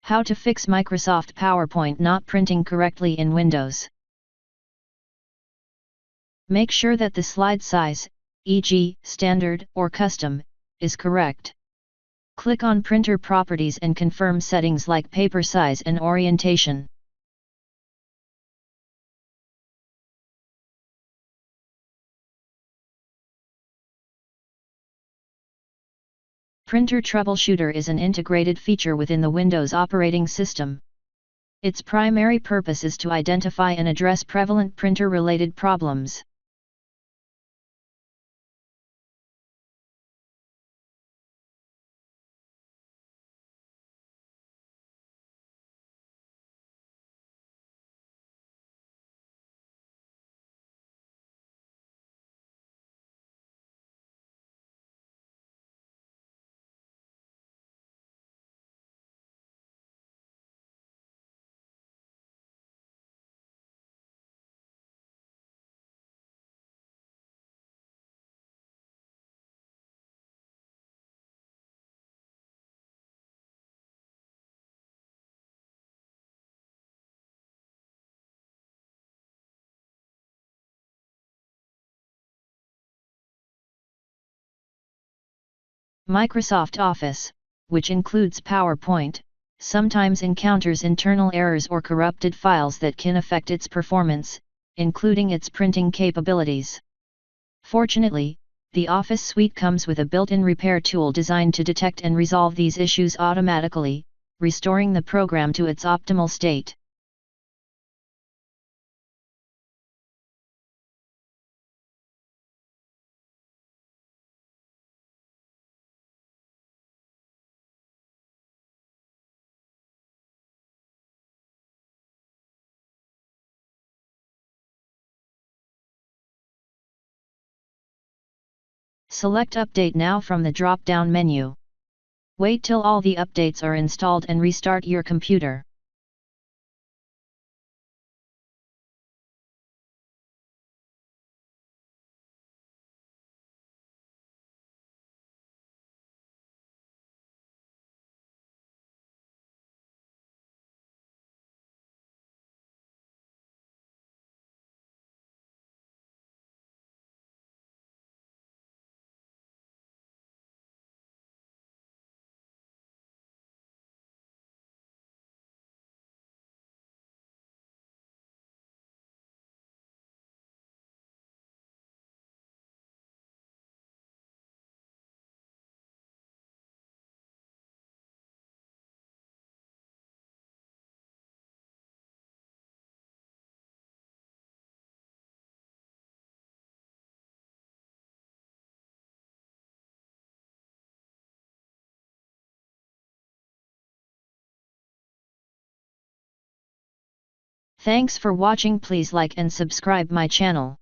How to fix Microsoft PowerPoint not printing correctly in Windows. Make sure that the slide size, e.g., standard or custom, is correct. Click on Printer Properties and confirm settings like paper size and orientation. Printer Troubleshooter is an integrated feature within the Windows operating system. Its primary purpose is to identify and address prevalent printer-related problems. Microsoft Office, which includes PowerPoint, sometimes encounters internal errors or corrupted files that can affect its performance, including its printing capabilities. Fortunately, the Office suite comes with a built-in repair tool designed to detect and resolve these issues automatically, restoring the program to its optimal state. Select Update Now from the drop-down menu. Wait till all the updates are installed and restart your computer. Thanks for watching. Please like and subscribe my channel.